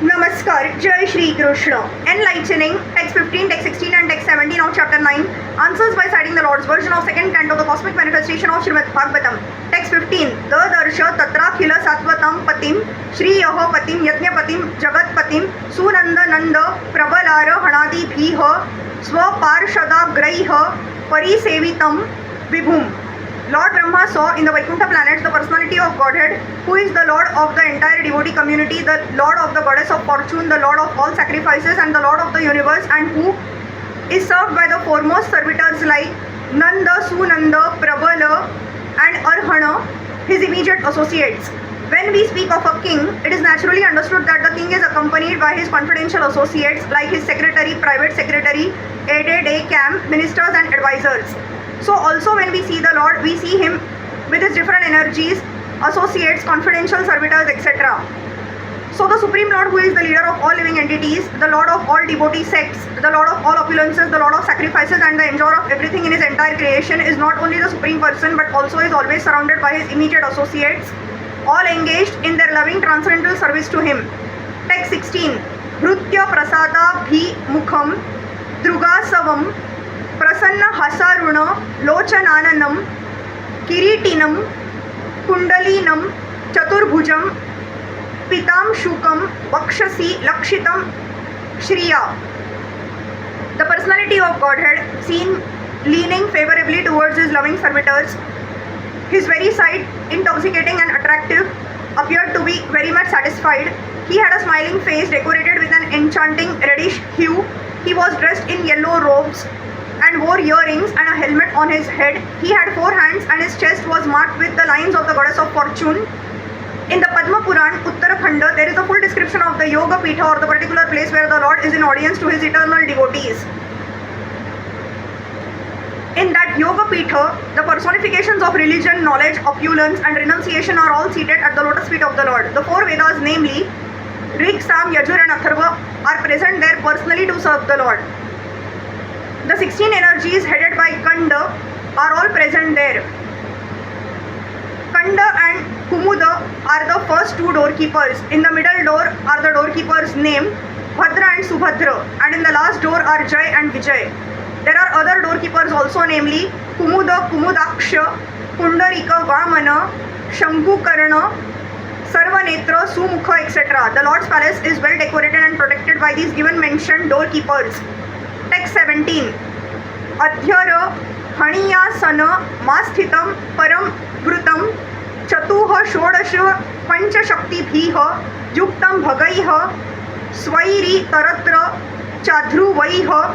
Namaskar, Jai Shri Krishna. Enlightening, text 15, text 16 and text 17 of chapter 9. Answers by citing the Lord's version of second canto of the cosmic manifestation of Srimad Bhagavatam. Text 15. Dadarsha tatrakhila sattvatam patim, Shri Yaho patim, Yajnapatim, Jagatpatim, Sunanda Nanda, Prabalara Hanadi Bhiha, Swaparshada Graiha, Parisevitam, Vibhum. Lord Brahma saw in the Vaikuntha planets the personality of Godhead, who is the Lord of the entire devotee community, the Lord of the goddess of fortune, the Lord of all sacrifices, and the Lord of the universe, and who is served by the foremost servitors like Nanda, Sunanda, Prabala, and Arhana, his immediate associates. When we speak of a king, it is naturally understood that the king is accompanied by his confidential associates like his secretary, private secretary, aide de camp, ministers, and advisors. So also when we see the Lord, we see him with his different energies, associates, confidential servitors, etc. So the Supreme Lord, who is the leader of all living entities, the Lord of all devotee sects, the Lord of all opulences, the Lord of sacrifices, and the enjoyer of everything in his entire creation, is not only the Supreme Person but also is always surrounded by his immediate associates, all engaged in their loving transcendental service to him. Text 16. Bhrutya prasada bhi mukham drugasavam प्रसन्न हसारुण लोचनाननम किरीटिनम कुंडलीनम चतुर्भुजम पितांशुकम वक्षसि लक्षितम Shriya. The personality of Godhead, seen leaning favorably towards his loving servitors, his very sight, intoxicating and attractive, appeared to be very much satisfied. He had a smiling face decorated with an enchanting reddish hue. He was dressed in yellow robes and wore earrings and a helmet on his head. He had 4 hands and his chest was marked with the lines of the goddess of fortune. In the Padma Puran, Uttarakhanda, there is a full description of the Yoga Pitha, or the particular place where the Lord is in audience to his eternal devotees. In that Yoga Pitha, the personifications of religion, knowledge, opulence and renunciation are all seated at the lotus feet of the Lord. The 4 Vedas, namely Rig, Sam, Yajur and Atharva, are present there personally to serve the Lord. The 16 energies headed by Kanda are all present there. Kanda and Kumuda are the first 2 doorkeepers. In the middle door are the doorkeepers named Bhadra and Subhadra, and in the last door are Jai and Vijay. There are other doorkeepers also, namely Kumuda, Kumudaksha, Pundarika, Vamana, Shankukarna, Sarvanetra, Sumukha, etc. The Lord's palace is well decorated and protected by these given mentioned doorkeepers. Text 17. Adhyara Haniyasana Masthitam Param Vrutam Chatuha Shodasha Panchashakti Bhiha Yuktam Bhagaiha Swairi Taratra Chadru Vaiha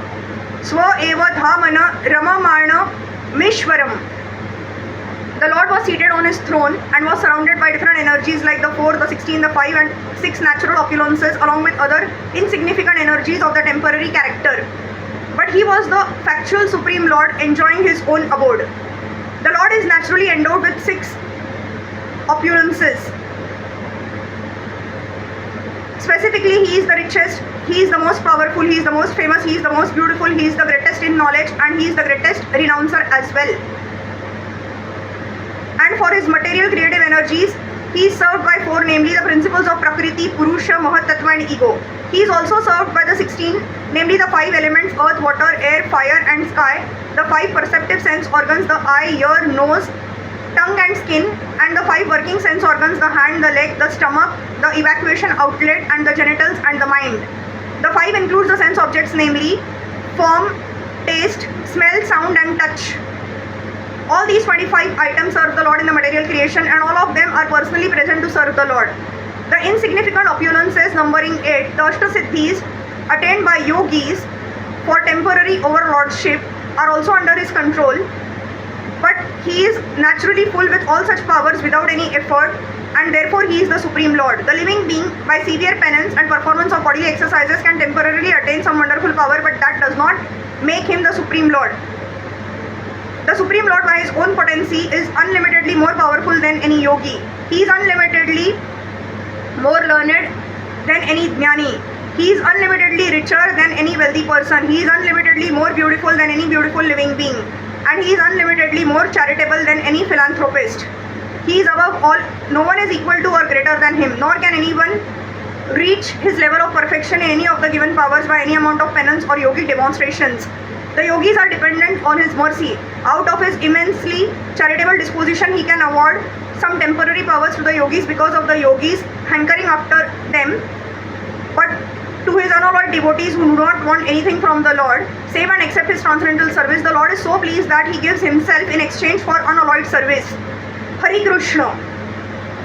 Swa Eva Dhamana Ramamana Mishwaram. The Lord was seated on his throne and was surrounded by different energies like the 4, the 16, the 5 and 6 natural opulences, along with other insignificant energies of the temporary character. But he was the factual Supreme Lord enjoying his own abode. The Lord is naturally endowed with 6 opulences. Specifically, he is the richest, he is the most powerful, he is the most famous, he is the most beautiful, he is the greatest in knowledge, and he is the greatest renouncer as well. And for his material creative energies, he is served by 4, namely the principles of Prakriti, Purusha, Mahatattva and Ego. He is also served by the 16, namely the 5 elements earth, water, air, fire and sky, the 5 perceptive sense organs, the eye, ear, nose, tongue and skin, and the 5 working sense organs, the hand, the leg, the stomach, the evacuation outlet and the genitals and the mind. The 5 includes the sense objects, namely form, taste, smell, sound and touch. All these 25 items serve the Lord in the material creation, and all of them are personally present to serve the Lord. The insignificant opulences, numbering 8, the Ashtasiddhis attained by yogis for temporary overlordship, are also under his control, but he is naturally full with all such powers without any effort, and therefore he is the Supreme Lord. The living being, by severe penance and performance of bodily exercises, can temporarily attain some wonderful power, but that does not make him the Supreme Lord. The Supreme Lord, by his own potency, is unlimitedly more powerful than any yogi. He is unlimitedly more learned than any jnani. He is unlimitedly richer than any wealthy person. He is unlimitedly more beautiful than any beautiful living being. And he is unlimitedly more charitable than any philanthropist. He is above all. No one is equal to or greater than him, nor can anyone reach his level of perfection in any of the given powers by any amount of penance or yogic demonstrations. The yogis are dependent on his mercy. Out of his immensely charitable disposition, he can award some temporary powers to the yogis because of the yogis hankering after them. But to his unalloyed devotees who do not want anything from the Lord, save and accept his transcendental service, the Lord is so pleased that he gives himself in exchange for unalloyed service. Hari Krishna.